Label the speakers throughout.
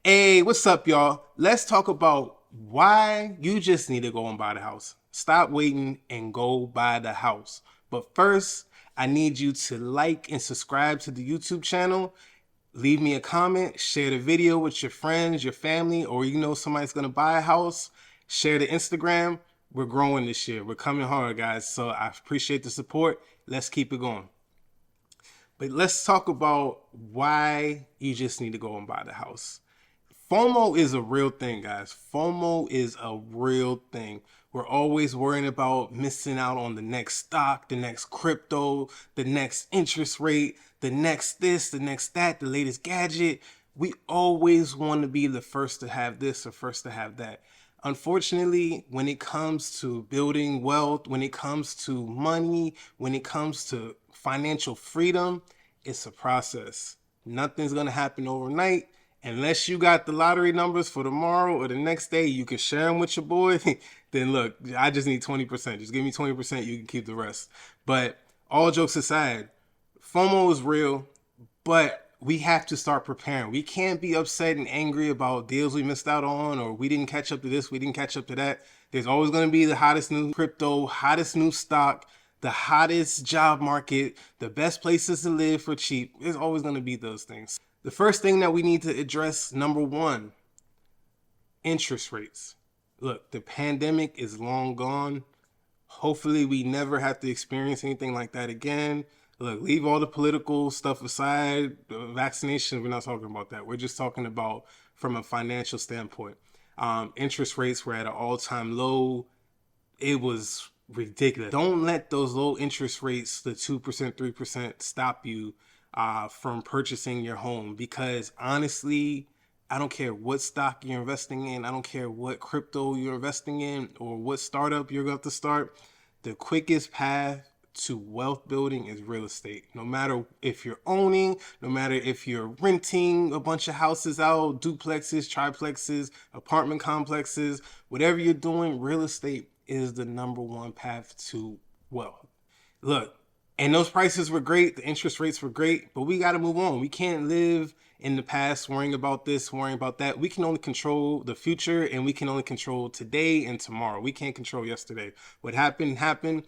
Speaker 1: Hey, what's up, y'all? Let's talk about why you just need to go and buy the house. Stop waiting and go buy the house. But first, I need you to like and subscribe to the YouTube channel. Leave me a comment, share the video with your friends, your family, or you know somebody's gonna buy a house. Share the Instagram. We're growing this year. We're coming hard, guys. So I appreciate the support. Let's keep it going. But let's talk about why you just need to go and buy the house. FOMO is a real thing, guys. FOMO is a real thing. We're always worrying about missing out on the next stock, the next crypto, the next interest rate, the next this, the next that, the latest gadget. We always want to be the first to have this or first to have that. Unfortunately, when it comes to building wealth, when it comes to money, when it comes to financial freedom, it's a process. Nothing's going to happen overnight. Unless you got the lottery numbers for tomorrow or the next day, you can share them with your boy. Then look, I just need 20%. Just give me 20%. You can keep the rest. But all jokes aside, FOMO is real, but we have to start preparing. We can't be upset and angry about deals we missed out on, or we didn't catch up to this, we didn't catch up to that. There's always going to be the hottest new crypto, hottest new stock, the hottest job market, the best places to live for cheap. There's always going to be those things. The first thing that we need to address, number one, interest rates. Look, the pandemic is long gone. Hopefully we never have to experience anything like that again. Look, leave all the political stuff aside. Vaccination, we're not talking about that. We're just talking about from a financial standpoint. Interest rates were at an all-time low. It was ridiculous. Don't let those low interest rates, the 2%, 3%, stop you from purchasing your home, because honestly, I don't care what stock you're investing in. I don't care what crypto you're investing in or what startup you're going to start. The quickest path to wealth building is real estate. No matter if you're owning, no matter if you're renting a bunch of houses out, duplexes, triplexes, apartment complexes, whatever you're doing, real estate is the number one path to wealth. Look, and those prices were great. The interest rates were great, but we got to move on. We can't live in the past worrying about this, worrying about that. We can only control the future, and we can only control today and tomorrow. We can't control yesterday. What happened, happened.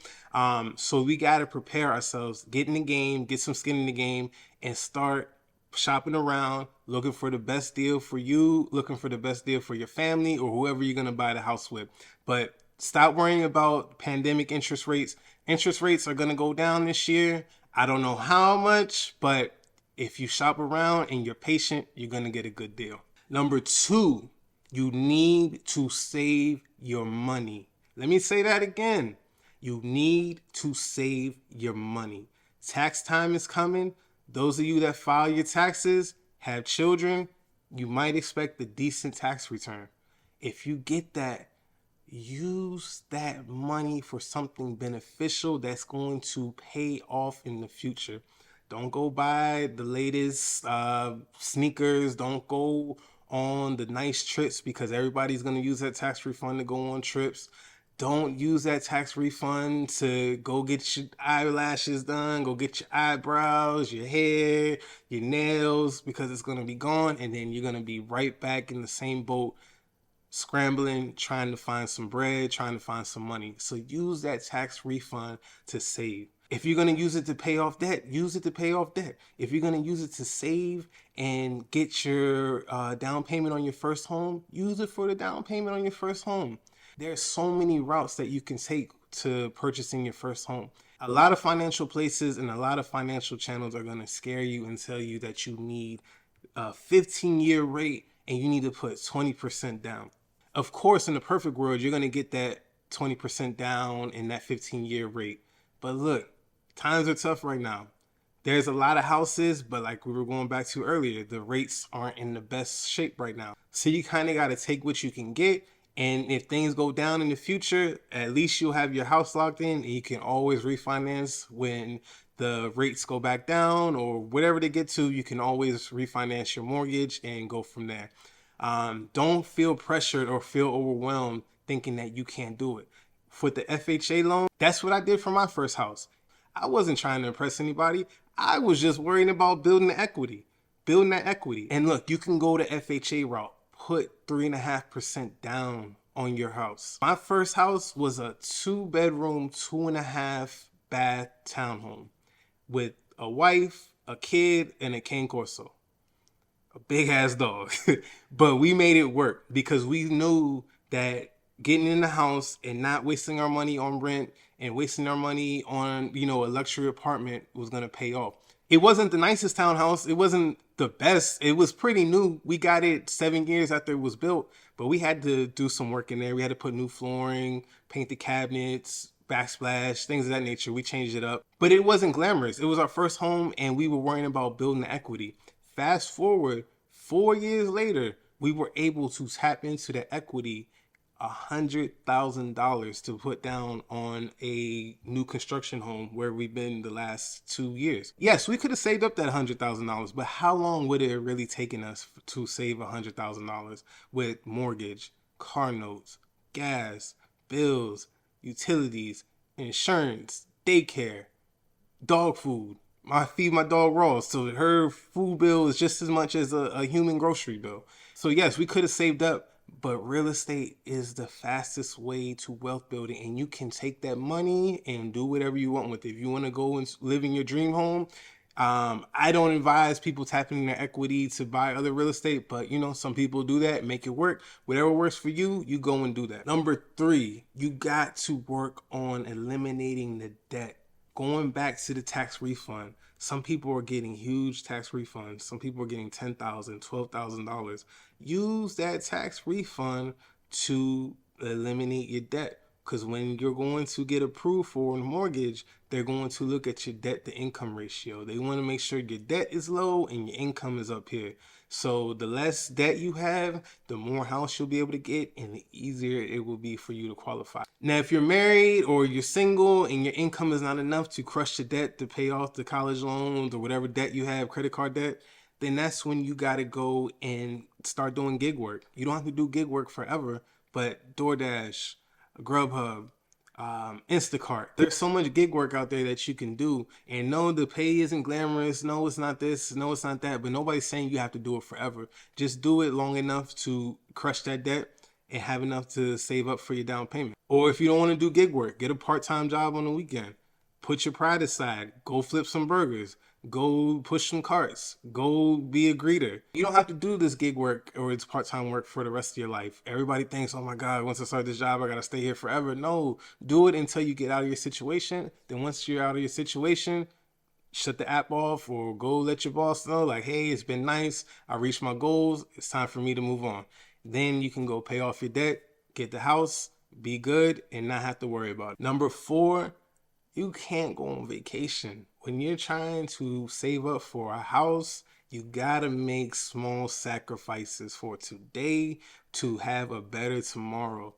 Speaker 1: So we got to prepare ourselves, get in the game, get some skin in the game, and start shopping around, looking for the best deal for you, looking for the best deal for your family or whoever you're going to buy the house with. But stop worrying about pandemic interest rates. Interest rates are going to go down this year. I don't know how much, but if you shop around and you're patient, you're going to get a good deal. Number two, you need to save your money. Let me say that again. You need to save your money. Tax time is coming. Those of you that file your taxes, have children, you might expect a decent tax return. If you get that, use that money for something beneficial that's going to pay off in the future. Don't go buy the latest sneakers. Don't go on the nice trips because everybody's going to use that tax refund to go on trips. Don't use that tax refund to go get your eyelashes done, go get your eyebrows, your hair, your nails, because it's going to be gone, and then you're going to be right back in the same boat, scrambling, trying to find some bread, trying to find some money. So use that tax refund to save. If you're going to use it to pay off debt, use it to pay off debt. If you're going to use it to save and get your down payment on your first home, use it for the down payment on your first home. There's so many routes that you can take to purchasing your first home. A lot of financial places and a lot of financial channels are going to scare you and tell you that you need a 15-year rate and you need to put 20% down. Of course, in the perfect world, you're going to get that 20% down in that 15-year rate. But look, times are tough right now. There's a lot of houses, but like we were going back to earlier, the rates aren't in the best shape right now. So you kind of got to take what you can get. And if things go down in the future, at least you'll have your house locked in and you can always refinance when the rates go back down or whatever they get to. You can always refinance your mortgage and go from there. Don't feel pressured or feel overwhelmed thinking that you can't do it. With the FHA loan, that's what I did for my first house. I wasn't trying to impress anybody. I was just worrying about building the equity. building that equity. And look, you can go the FHA route, put 3.5% down on your house. My first house was a 2-bedroom, 2.5-bath townhome with a wife, a kid, and a cane corso, a big ass dog. But we made it work because we knew that getting in the house and not wasting our money on rent and wasting our money on, a luxury apartment was going to pay off. It wasn't the nicest townhouse. It wasn't the best. It was pretty new. We got it 7 years after it was built, but we had to do some work in there. We had to put new flooring, paint the cabinets, backsplash, things of that nature. We changed it up, but it wasn't glamorous. It was our first home and we were worrying about building the equity. Fast forward 4 years later, we were able to tap into the equity, $100,000 to put down on a new construction home where we've been the last 2 years. Yes, we could have saved up that $100,000, but how long would it really taken us to save $100,000 with mortgage, car notes, gas, bills, utilities, insurance, daycare, dog food? I feed my dog raw, so her food bill is just as much as a human grocery bill. So yes, we could have saved up, but real estate is the fastest way to wealth building, and you can take that money and do whatever you want with it. If you want to go and live in your dream home, I don't advise people tapping their equity to buy other real estate, but some people do that, make it work. Whatever works for you, you go and do that. Number 3, you got to work on eliminating the debt. Going back to the tax refund, some people are getting huge tax refunds. Some people are getting $10,000, $12,000. Use that tax refund to eliminate your debt. Because when you're going to get approved for a mortgage, they're going to look at your debt to income ratio. They want to make sure your debt is low and your income is up here. So the less debt you have, the more house you'll be able to get and the easier it will be for you to qualify. Now, if you're married or you're single and your income is not enough to crush the debt to pay off the college loans or whatever debt you have, credit card debt, then that's when you got to go and start doing gig work. You don't have to do gig work forever, but DoorDash, Grubhub, Instacart. There's so much gig work out there that you can do. And no, the pay isn't glamorous. No, it's not this. No, it's not that. But nobody's saying you have to do it forever. Just do it long enough to crush that debt and have enough to save up for your down payment. Or if you don't want to do gig work, get a part-time job on the weekend. Put your pride aside. Go flip some burgers. Go push some carts. Go be a greeter. You don't have to do this gig work or it's part-time work for the rest of your life. Everybody thinks, oh my God, once I start this job, I got to stay here forever. No, do it until you get out of your situation. Then once you're out of your situation, shut the app off or go let your boss know, like, hey, it's been nice. I reached my goals. It's time for me to move on. Then you can go pay off your debt, get the house, be good, and not have to worry about it. Number 4, you can't go on vacation. When you're trying to save up for a house, you gotta make small sacrifices for today to have a better tomorrow.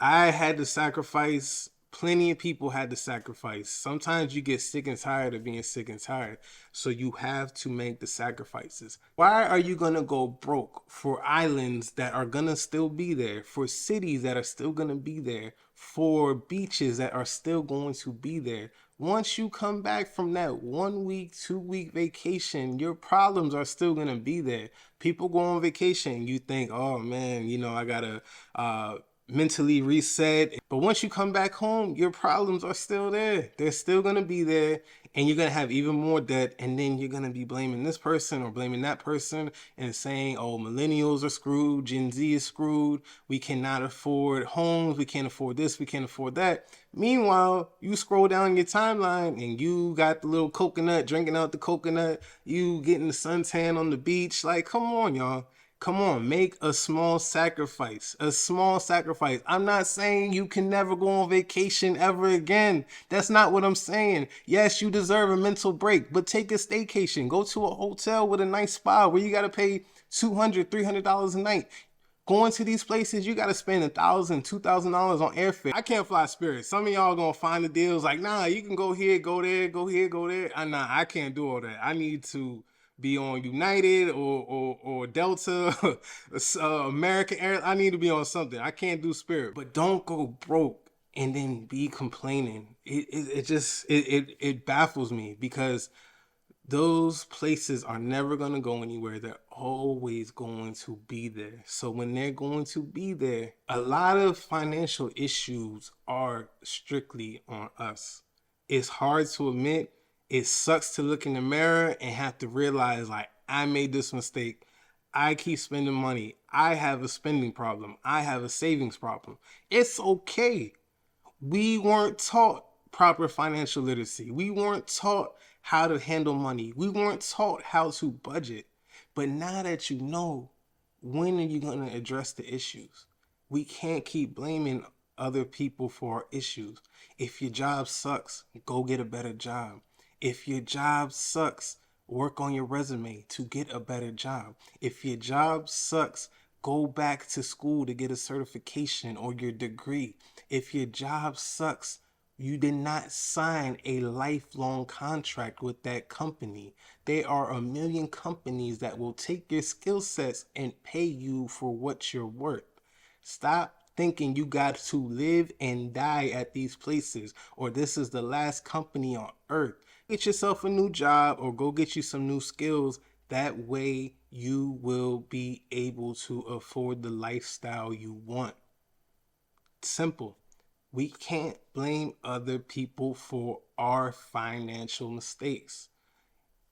Speaker 1: I had to sacrifice. Plenty of people had to sacrifice. Sometimes you get sick and tired of being sick and tired. So you have to make the sacrifices. Why are you going to go broke for islands that are going to still be there, for cities that are still going to be there, for beaches that are still going to be there? Once you come back from that 1 week, 2 week vacation, your problems are still going to be there. People go on vacation. You think, oh man, I got to mentally reset. But once you come back home, your problems are still there. They're still going to be there. And you're going to have even more debt. And then you're going to be blaming this person or blaming that person and saying, oh, millennials are screwed. Gen Z is screwed. We cannot afford homes. We can't afford this. We can't afford that. Meanwhile, you scroll down your timeline and you got the little coconut, drinking out the coconut. You getting the suntan on the beach. Like, come on, y'all. Come on, make a small sacrifice. A small sacrifice. I'm not saying you can never go on vacation ever again. That's not what I'm saying. Yes, you deserve a mental break, but take a staycation. Go to a hotel with a nice spa where you got to pay $200, $300 a night. Going to these places, you got to spend $1,000, $2,000 on airfare. I can't fly Spirit. Some of y'all going to find the deals like, nah, you can go here, go there, go here, go there. Nah, I can't do all that. I need to be on United or Delta, American Airlines. I need to be on something. I can't do Spirit. But don't go broke and then be complaining. It baffles me because Those places are never going to go anywhere. They're always going to be there. So when they're going to be there, a lot of financial issues are strictly on us. It's hard to admit. It sucks to look in the mirror and have to realize, like, I made this mistake. I keep spending money. I have a spending problem. I have a savings problem. It's okay. We weren't taught proper financial literacy. We weren't taught how to handle money. We weren't taught how to budget. But now that you know, when are you going to address the issues? We can't keep blaming other people for our issues. If your job sucks, go get a better job. If your job sucks, work on your resume to get a better job. If your job sucks, go back to school to get a certification or your degree. If your job sucks, you did not sign a lifelong contract with that company. There are a million companies that will take your skill sets and pay you for what you're worth. Stop thinking you got to live and die at these places, or this is the last company on earth. Get yourself a new job or go get you some new skills. That way you will be able to afford the lifestyle you want. Simple. We can't blame other people for our financial mistakes.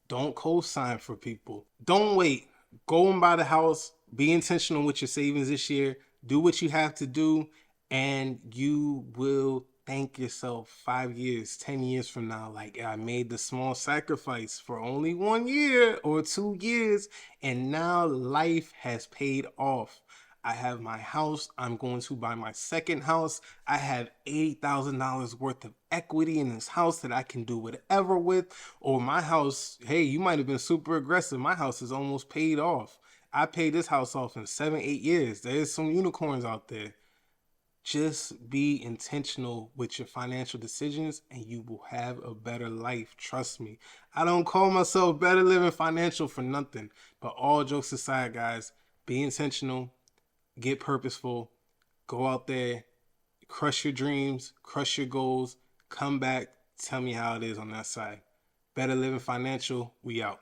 Speaker 1: Don't co-sign for people. Don't wait. Go and buy the house. Be intentional with your savings this year. Do what you have to do, and you will thank yourself 5 years, 10 years from now. Like, I made the small sacrifice for only 1 year or 2 years, and now life has paid off. I have my house. I'm going to buy my second house. I have $80,000 worth of equity in this house that I can do whatever with. Or my house, hey, you might have been super aggressive. My house is almost paid off. I paid this house off in 7, 8 years. There's some unicorns out there. Just be intentional with your financial decisions and you will have a better life. Trust me. I don't call myself Better Living Financial for nothing. But all jokes aside, guys, be intentional. Get purposeful, go out there, crush your dreams, crush your goals, come back, tell me how it is on that side. Better Living Financial, we out.